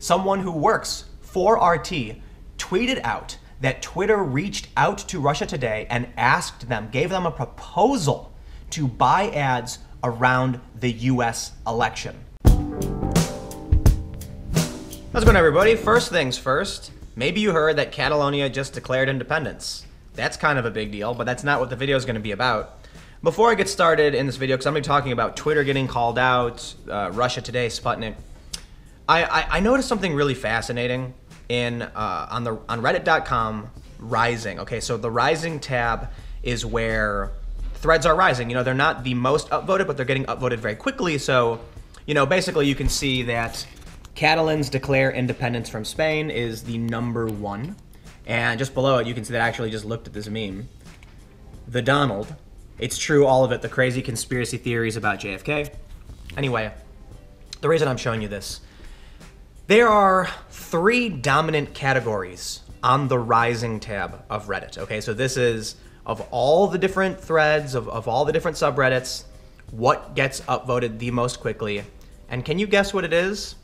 Someone who works for RT tweeted out that Twitter reached out to Russia Today and asked them, gave them a proposal to buy ads around the US election. How's it going, everybody? First things first, maybe you heard that Catalonia just declared independence. That's kind of a big deal, but that's not what the video is going to be about. Before I get started in this video, because I'm going to be talking about Twitter getting called out, Russia Today, Sputnik, I noticed something really fascinating on Reddit.com, Rising. Okay, so the Rising tab is where threads are rising. You know, they're not the most upvoted, but they're getting upvoted very quickly. So, you know, basically you can see that Catalans declare independence from Spain is the #1. And just below it, you can see that I actually just looked at this meme. The Donald. It's true, all of it, the crazy conspiracy theories about JFK. Anyway, the reason I'm showing you this, there are 3 dominant categories on the Rising tab of Reddit. Okay, so this is of all the different threads, of all the different subreddits, what gets upvoted the most quickly. And can you guess what it is?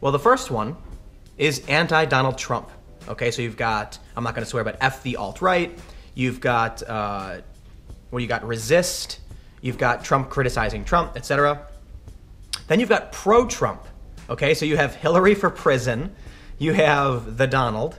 Well, the first one is anti-Donald Trump. Okay, so you've got, I'm not gonna swear, but F the alt-right. You've got, you got resist. You've got Trump criticizing Trump, etc. Then you've got pro-Trump. Okay, so you have Hillary for prison. You have the Donald.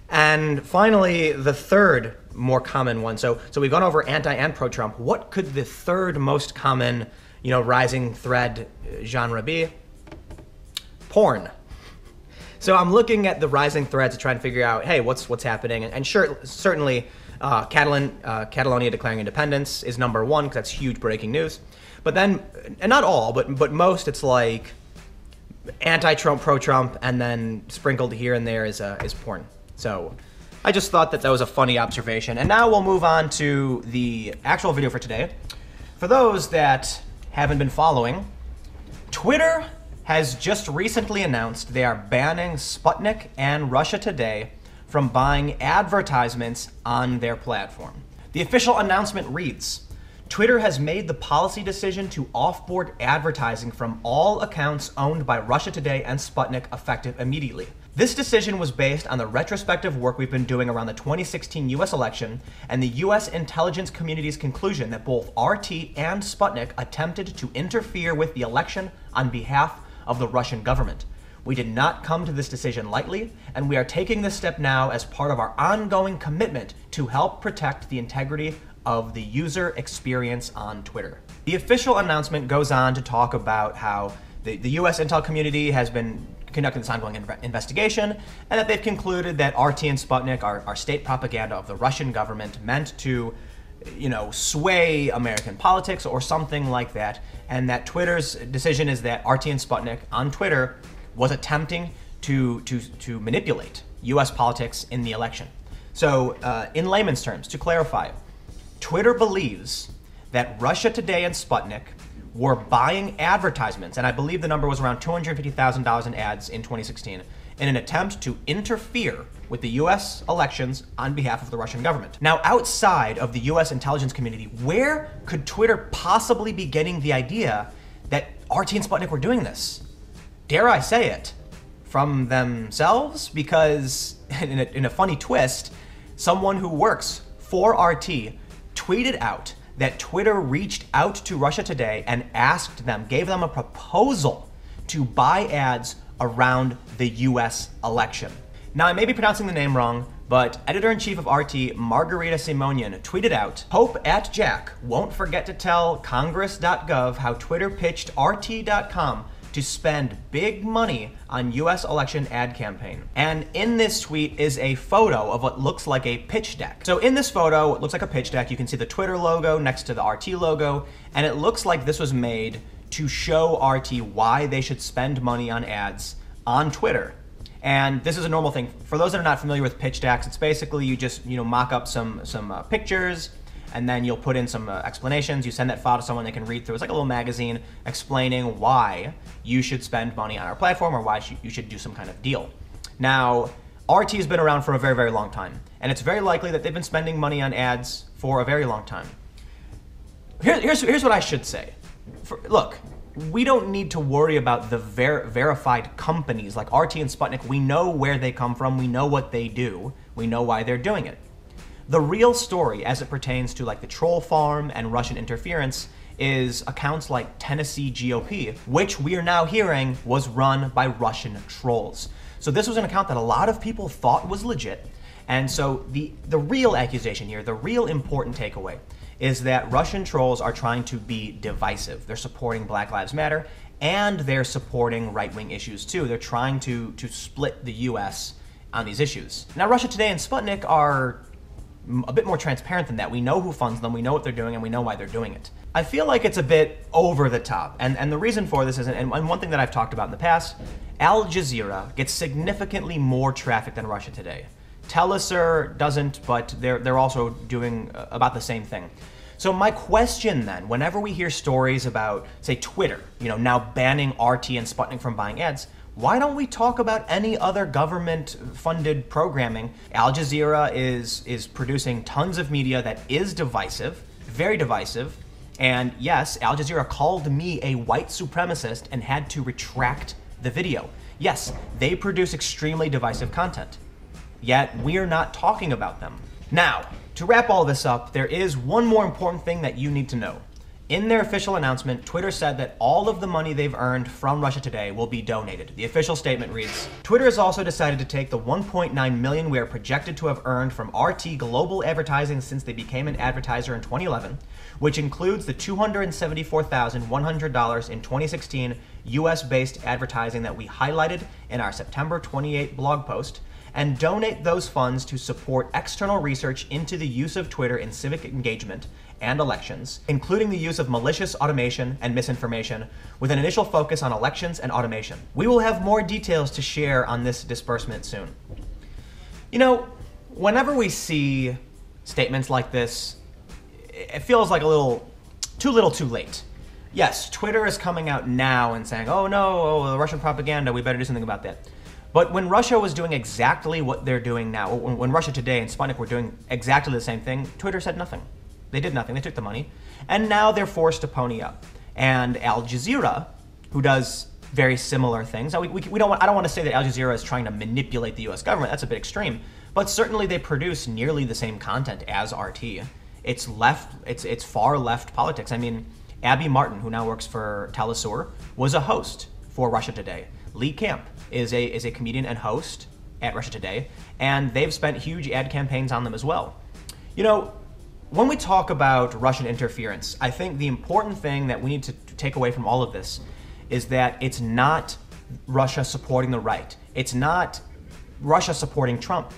And finally, the third more common one. So we've gone over anti and pro-Trump. What could the third most common, rising thread genre be? Porn. So I'm looking at the rising threads to try and figure out, hey, what's happening? And sure, certainly, Catalonia declaring independence is #1 because that's huge breaking news. But then, and not all, but most, it's like anti-Trump, pro-Trump, and then sprinkled here and there is porn. So I just thought that was a funny observation. And now we'll move on to the actual video for today. For those that haven't been following, Twitter has just recently announced they are banning Sputnik and Russia Today from buying advertisements on their platform. The official announcement reads, Twitter has made the policy decision to offboard advertising from all accounts owned by Russia Today and Sputnik effective immediately. This decision was based on the retrospective work we've been doing around the 2016 US election and the US intelligence community's conclusion that both RT and Sputnik attempted to interfere with the election on behalf of the Russian government. We did not come to this decision lightly, and we are taking this step now as part of our ongoing commitment to help protect the integrity of the user experience on Twitter. The official announcement goes on to talk about how the US intel community has been conducting this ongoing investigation, and that they've concluded that RT and Sputnik are state propaganda of the Russian government meant to sway American politics or something like that, and that Twitter's decision is that RT and Sputnik on Twitter was attempting to manipulate US politics in the election. So in layman's terms, to clarify, Twitter believes that Russia Today and Sputnik were buying advertisements, and I believe the number was around $250,000 in ads in 2016, in an attempt to interfere with the US elections on behalf of the Russian government. Now, outside of the US intelligence community, where could Twitter possibly be getting the idea that RT and Sputnik were doing this? Dare I say it? From themselves? Because, in a funny twist, someone who works for RT tweeted out that Twitter reached out to Russia Today and asked them, gave them a proposal to buy ads around the US election. Now, I may be pronouncing the name wrong, but editor-in-chief of RT, Margarita Simonian, tweeted out, Pope at Jack won't forget to tell Congress.gov how Twitter pitched RT.com to spend big money on US election ad campaign. And in this tweet is a photo of what looks like a pitch deck. So in this photo, it looks like a pitch deck. You can see the Twitter logo next to the RT logo, and it looks like this was made to show RT why they should spend money on ads on Twitter. And this is a normal thing. For those that are not familiar with pitch decks, it's basically you just mock up some pictures, and then you'll put in some explanations. You send that file to someone they can read through. It's like a little magazine explaining why you should spend money on our platform or why you should do some kind of deal. Now, RT has been around for a very, very long time, and it's very likely that they've been spending money on ads for a very long time. Here's what I should say. Look, we don't need to worry about the verified companies like RT and Sputnik. We know where they come from. We know what they do. We know why they're doing it. The real story as it pertains to like the troll farm and Russian interference is accounts like Tennessee GOP, which we are now hearing was run by Russian trolls. So this was an account that a lot of people thought was legit. And so the real accusation here, the real important takeaway, is that Russian trolls are trying to be divisive. They're supporting Black Lives Matter, and they're supporting right-wing issues too. They're trying to split the US on these issues. Now, Russia Today and Sputnik are a bit more transparent than that. We know who funds them, we know what they're doing, and we know why they're doing it. I feel like it's a bit over the top, and the reason for this is, and one thing that I've talked about in the past, Al Jazeera gets significantly more traffic than Russia Today. Telesur doesn't, but they're also doing about the same thing. So my question then, whenever we hear stories about, say, Twitter, now banning RT and Sputnik from buying ads, why don't we talk about any other government-funded programming? Al Jazeera is producing tons of media that is divisive, very divisive, and yes, Al Jazeera called me a white supremacist and had to retract the video. Yes, they produce extremely divisive content, yet we're not talking about them. Now, to wrap all this up, there is one more important thing that you need to know. In their official announcement, Twitter said that all of the money they've earned from Russia Today will be donated. The official statement reads, Twitter has also decided to take the $1.9 million we are projected to have earned from RT Global Advertising since they became an advertiser in 2011, which includes the $274,100 in 2016 US-based advertising that we highlighted in our September 28 blog post, and donate those funds to support external research into the use of Twitter in civic engagement and elections, including the use of malicious automation and misinformation, with an initial focus on elections and automation. We will have more details to share on this disbursement soon. Whenever we see statements like this, it feels like a little too late. Yes, Twitter is coming out now and saying, oh no, the Russian propaganda, we better do something about that. But when Russia was doing exactly what they're doing now, when Russia Today and Sputnik were doing exactly the same thing, Twitter said nothing. They did nothing. They took the money. And now they're forced to pony up. And Al Jazeera, who does very similar things. Now, I don't want to say that Al Jazeera is trying to manipulate the US government. That's a bit extreme. But certainly they produce nearly the same content as RT. It's far left politics. I mean, Abby Martin, who now works for Telesur, was a host for Russia Today. Lee Camp is a comedian and host at Russia Today, and they've spent huge ad campaigns on them as well. When we talk about Russian interference, I think the important thing that we need to take away from all of this is that it's not Russia supporting the right. It's not Russia supporting Trump.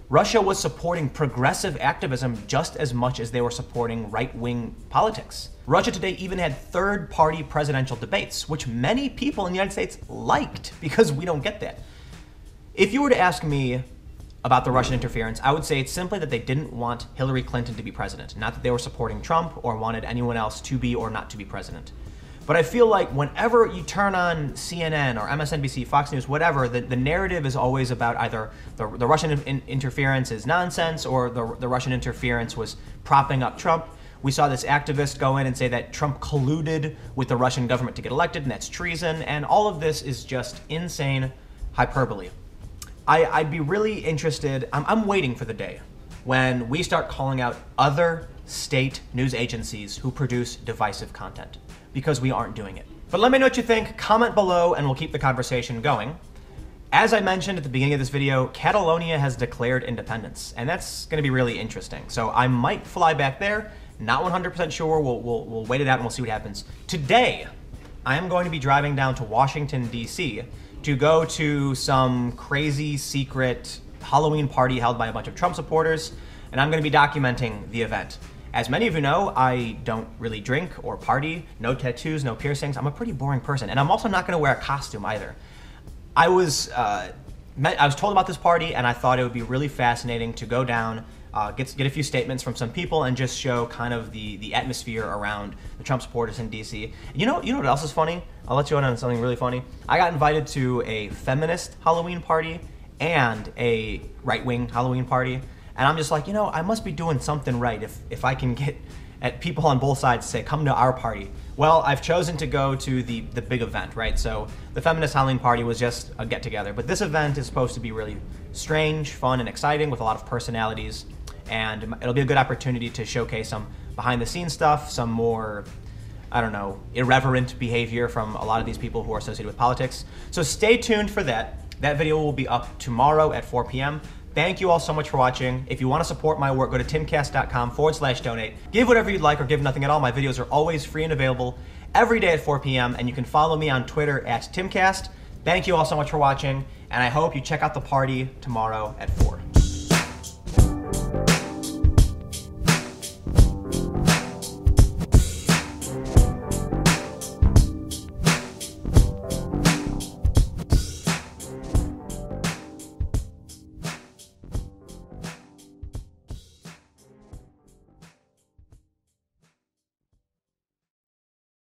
Russia was supporting progressive activism just as much as they were supporting right-wing politics. Russia Today even had third-party presidential debates, which many people in the United States liked, because we don't get that. If you were to ask me about the Russian interference, I would say it's simply that they didn't want Hillary Clinton to be president, not that they were supporting Trump or wanted anyone else to be or not to be president. But I feel like whenever you turn on CNN or MSNBC, Fox News, whatever, the narrative is always about either the Russian interference is nonsense or the Russian interference was propping up Trump. We saw this activist go in and say that Trump colluded with the Russian government to get elected, and that's treason, and all of this is just insane hyperbole. I'd be really interested, I'm waiting for the day when we start calling out other state news agencies who produce divisive content, because we aren't doing it. But let me know what you think, comment below, and we'll keep the conversation going. As I mentioned at the beginning of this video, Catalonia has declared independence, and that's gonna be really interesting. So I might fly back there, not 100% sure, we'll wait it out and we'll see what happens. Today, I am going to be driving down to Washington, D.C. to go to some crazy secret Halloween party held by a bunch of Trump supporters, and I'm gonna be documenting the event. As many of you know, I don't really drink or party, no tattoos, no piercings. I'm a pretty boring person, and I'm also not gonna wear a costume either. I was told about this party, and I thought it would be really fascinating to go down, get a few statements from some people, and just show kind of the atmosphere around the Trump supporters in DC. You know what else is funny? I'll let you in on something really funny. I got invited to a feminist Halloween party and a right-wing Halloween party, and I'm just like, I must be doing something right if I can get at people on both sides say, come to our party. Well, I've chosen to go to the big event, right? So the Feminist Halloween Party was just a get-together. But this event is supposed to be really strange, fun, and exciting with a lot of personalities. And it'll be a good opportunity to showcase some behind-the-scenes stuff, some more, I don't know, irreverent behavior from a lot of these people who are associated with politics. So stay tuned for that. That video will be up tomorrow at 4 p.m. Thank you all so much for watching. If you want to support my work, go to timcast.com/donate. Give whatever you'd like or give nothing at all. My videos are always free and available every day at 4 p.m. And you can follow me on Twitter @timcast. Thank you all so much for watching. And I hope you check out the party tomorrow at 4.